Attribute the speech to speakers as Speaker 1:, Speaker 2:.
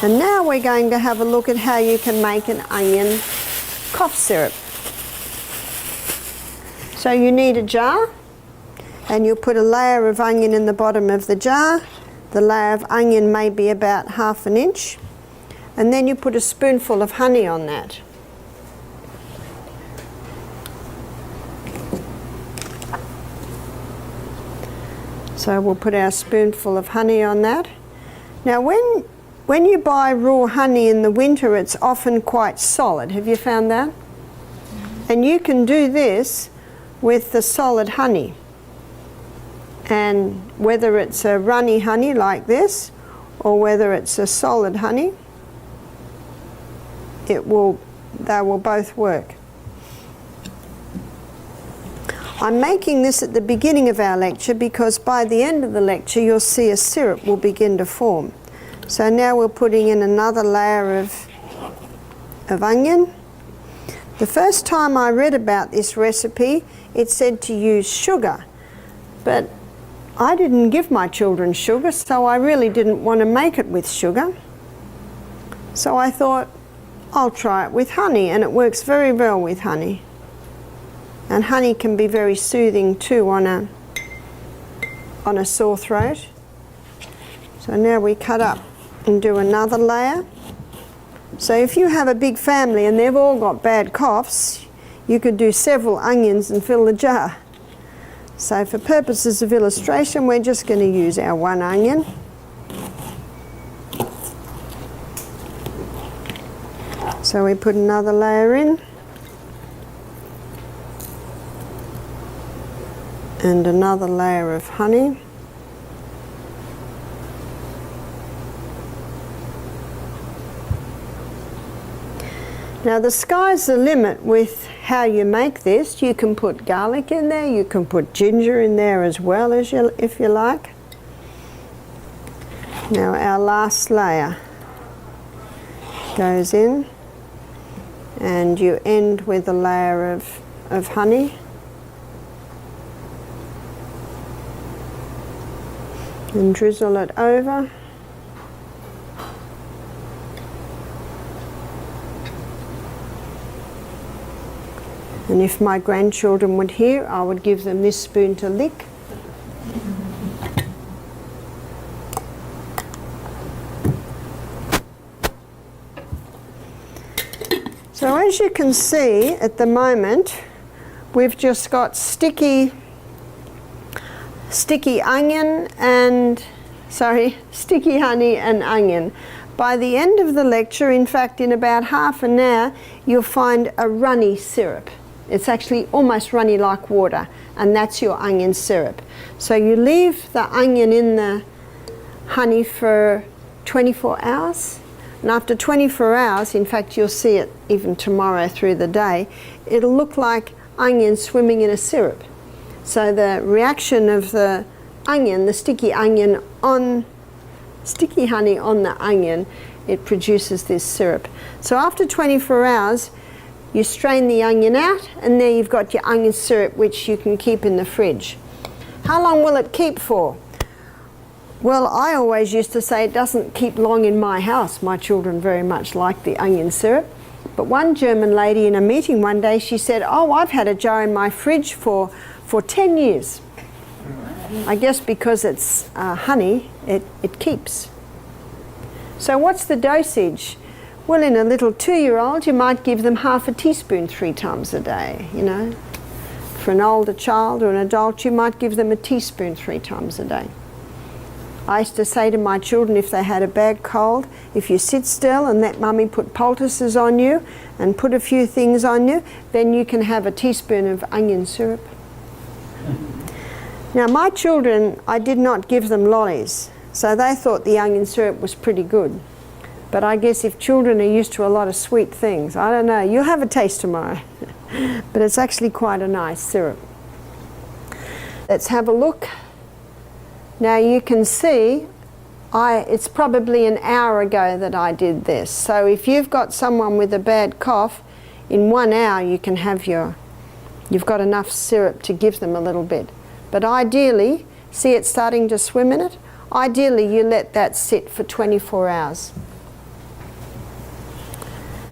Speaker 1: And now we're going to have a look at how you can make an onion cough syrup. So you need a jar, and you'll put a layer of onion in the bottom of the jar. The layer of onion may be about 1/2 inch. And then you put a spoonful of honey on that. So we'll put our spoonful of honey on that. Now when you buy raw honey in the winter, it's often quite solid. Have you found that? And you can do this with the solid honey. And whether it's a runny honey like this, or whether it's a solid honey, they will both work. I'm making this at the beginning of our lecture because by the end of the lecture you'll see a syrup will begin to form. So now we're putting in another layer of onion. The first time I read about this recipe, it said to use sugar, but I didn't give my children sugar, so I really didn't want to make it with sugar. So I thought, I'll try it with honey, and it works very well with honey. And honey can be very soothing too on a sore throat. So now we cut up and do another layer. So if you have a big family and they've all got bad coughs, you could do several onions and fill the jar. So for purposes of illustration, we're just going to use our 1 onion. So we put another layer in. And another layer of honey. Now the sky's the limit with how you make this. You can put garlic in there, you can put ginger in there as well as if you like. Now our last layer goes in, and you end with a layer of honey. And drizzle it over. And if my grandchildren would hear, I would give them this spoon to lick. So as you can see at the moment, we've just got sticky onion and, sticky honey and onion. By the end of the lecture, in fact in about half an hour, you'll find a runny syrup. It's actually almost runny like water, and that's your onion syrup. So you leave the onion in the honey for 24 hours, and after 24 hours, in fact you'll see it even tomorrow through the day, it'll look like onion swimming in a syrup. So the reaction of the onion, the sticky honey on the onion, it produces this syrup. So after 24 hours, you strain the onion out, and there you've got your onion syrup, which you can keep in the fridge. How long will it keep for? Well, I always used to say it doesn't keep long in my house. My children very much like the onion syrup. But one German lady in a meeting one day, she said, oh, I've had a jar in my fridge for 10 years. I guess because it's honey, it keeps. So what's the dosage? Well, in a little 2-year-old, you might give them 1/2 teaspoon 3 times a day, you know. For an older child or an adult, you might give them a teaspoon 3 times a day. I used to say to my children, if they had a bad cold, if you sit still and let mummy put poultices on you and put a few things on you, then you can have a teaspoon of onion syrup. Now my children, I did not give them lollies, so they thought the onion syrup was pretty good. But I guess if children are used to a lot of sweet things, I don't know, you'll have a taste tomorrow. But it's actually quite a nice syrup. Let's have a look. Now you can see, it's probably an hour ago that I did this. So if you've got someone with a bad cough, in 1 hour you can have you've got enough syrup to give them a little bit. But ideally, see it starting to swim in it? Ideally you let that sit for 24 hours.